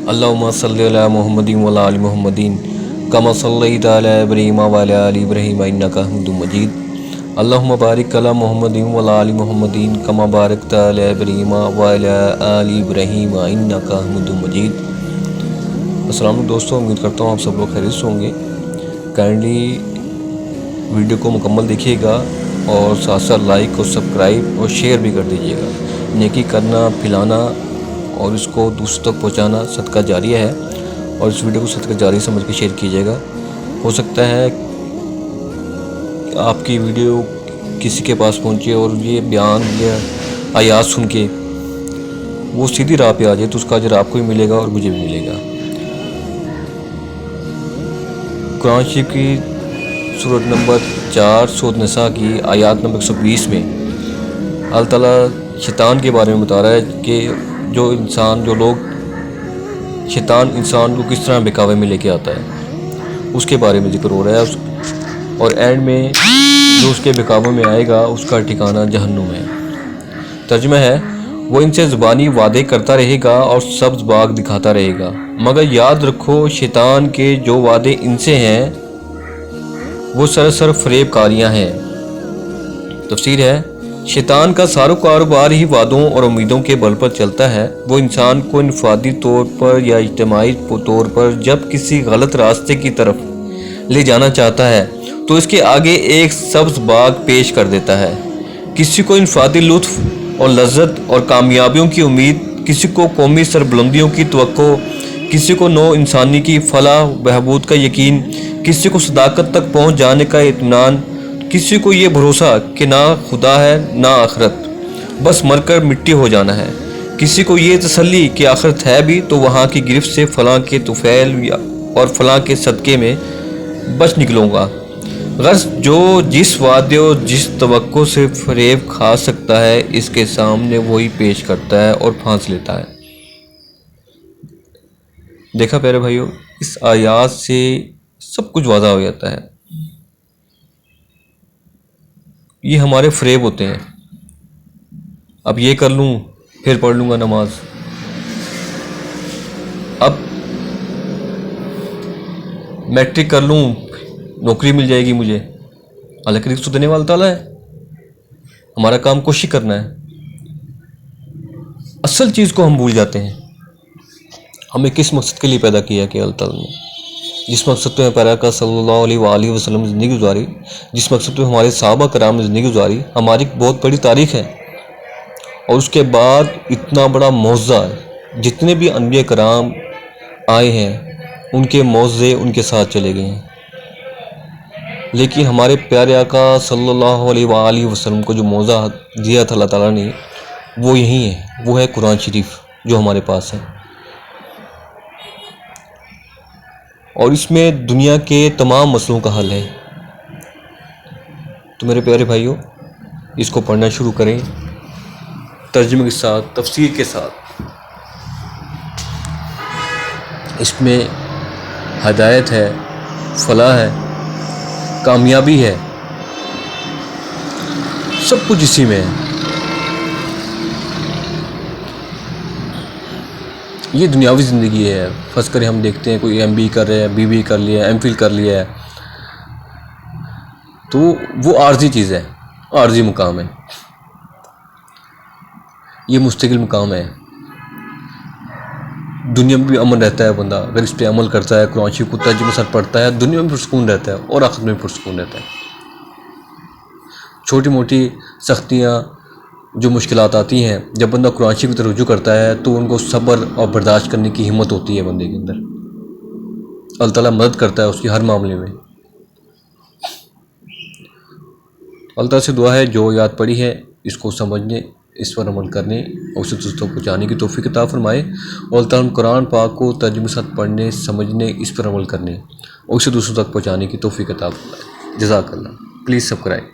اللہم صلی علی محمد و علی محمدین کما صلیت علی ابراہیم و علی آل ابراہیم انک حمید مجید اللہم بارک علی محمد و علی محمدین کما بارکت علی ابراہیم و علی آل ابراہیم انک حمید مجید۔ السلام علیکم دوستوں، امید کرتا ہوں آپ سب لوگ خیریت سے ہوں گے۔ کائنڈلی ویڈیو کو مکمل دیکھیے گا اور ساتھ ساتھ لائک اور سبسکرائب اور شیئر بھی کر دیجیے گا۔ نیکی کرنا، پھیلانا اور اس کو دوسروں تک پہنچانا صدقہ جاریہ ہے، اور اس ویڈیو کو صدقہ جاریہ سمجھ کے شیئر کیجیے گا۔ ہو سکتا ہے آپ کی ویڈیو کسی کے پاس پہنچے اور یہ بیان یا آیات سن کے وہ سیدھی راہ پہ آ جائے، تو اس کا اجر آپ کو بھی ملے گا اور مجھے بھی ملے گا۔ قرآن شریف کی سورۃ نمبر 4 سورۃ نساء کی آیات نمبر 120 میں اللہ تعالیٰ شیطان کے بارے میں بتا رہا ہے کہ شیطان انسان کو کس طرح بہکاوے میں لے کے آتا ہے، اس کے بارے میں ذکر ہو رہا ہے، اور اینڈ میں جو اس کے بہکاوے میں آئے گا اس کا ٹھکانہ جہنم ہے۔ ترجمہ ہے، وہ ان سے زبانی وعدے کرتا رہے گا اور سبز باغ دکھاتا رہے گا، مگر یاد رکھو شیطان کے جو وعدے ان سے ہیں وہ سراسر فریب کاریاں ہیں۔ تفسیر ہے، شیطان کا سارا کاروبار ہی وعدوں اور امیدوں کے بل پر چلتا ہے۔ وہ انسان کو انفرادی طور پر یا اجتماعی طور پر جب کسی غلط راستے کی طرف لے جانا چاہتا ہے تو اس کے آگے ایک سبز باغ پیش کر دیتا ہے۔ کسی کو انفرادی لطف اور لذت اور کامیابیوں کی امید، کسی کو قومی سربلندیوں کی توقع، کسی کو نو انسانی کی فلاح بہبود کا یقین، کسی کو صداقت تک پہنچ جانے کا اطمینان، کسی کو یہ بھروسہ کہ نہ خدا ہے نہ آخرت، بس مر کر مٹی ہو جانا ہے، کسی کو یہ تسلی کہ آخرت ہے بھی تو وہاں کی گرفت سے فلاں کے طفیل اور فلاں کے صدقے میں بچ نکلوں گا۔ غرض جو جس وعدے اور جس توقع سے فریب کھا سکتا ہے اس کے سامنے وہی پیش کرتا ہے اور پھانس لیتا ہے۔ دیکھا پیارے بھائیو، اس آیات سے سب کچھ واضح ہو جاتا ہے۔ یہ ہمارے فریب ہوتے ہیں، اب یہ کر لوں پھر پڑھ لوں گا نماز، اب میٹرک کر لوں نوکری مل جائے گی مجھے، حالانکہ رزق تو دینے والا تعالیٰ ہے، ہمارا کام کوشش کرنا ہے۔ اصل چیز کو ہم بھول جاتے ہیں، ہمیں کس مقصد کے لیے پیدا کیا کہ اللہ تعالیٰ نے جس مقصد پہ پیارا کا صلی اللہ علیہ وآلہ وسلم نے زندگی گزاری، جس مقصد پہ ہمارے صحابہ کرام نے زندگی گزاری، ہماری بہت بڑی تاریخ ہے، اور اس کے بعد اتنا بڑا معجزہ ہے۔ جتنے بھی انبیاء کرام آئے ہیں ان کے معجزے ان کے ساتھ چلے گئے ہیں، لیکن ہمارے پیارے آقا صلی اللہ علیہ وآلہ وسلم کو جو معجزہ دیا تھا اللہ تعالیٰ نے وہ یہی ہے، وہ ہے قرآن شریف جو ہمارے پاس ہے، اور اس میں دنیا کے تمام مسئلوں کا حل ہے۔ تو میرے پیارے بھائیوں، اس کو پڑھنا شروع کریں ترجمے کے ساتھ، تفسیر کے ساتھ۔ اس میں ہدایت ہے، فلاح ہے، کامیابی ہے، سب کچھ اسی میں ہے۔ یہ دنیاوی زندگی ہے، فرض کریں ہم دیکھتے ہیں کوئی ایم بی کر رہا ہے، بی بی کر لیا ہے، ایم فل کر لیا ہے، تو وہ عارضی چیز ہے، عارضی مقام ہے، یہ مستقل مقام ہے۔ دنیا میں بھی امن رہتا ہے، بندہ اگر اس پہ عمل کرتا ہے، قرآن شریف کو ترجمہ سر پڑھتا ہے، دنیا میں پرسکون رہتا ہے اور آخرت میں پرسکون رہتا ہے۔ چھوٹی موٹی سختیاں جو مشکلات آتی ہیں، جب بندہ قرآن شریف کی طرف رجوع کرتا ہے تو ان کو صبر اور برداشت کرنے کی ہمت ہوتی ہے بندے کے اندر، اللہ تعالیٰ مدد کرتا ہے اس کی ہر معاملے میں۔ اللہ تعالیٰ سے دعا ہے جو یاد پڑی ہے اس کو سمجھنے، اس پر عمل کرنے اور اسے دوسروں کو پہنچانے کی توفیق عطا فرمائے، اور اللہ تعالیٰ قرآن پاک کو ترجمے کے ساتھ پڑھنے، سمجھنے، اس پر عمل کرنے اور اسے دوسروں تک پہنچانے کی توفیق عطا فرمائے۔ جزاک اللہ۔ Please subscribe.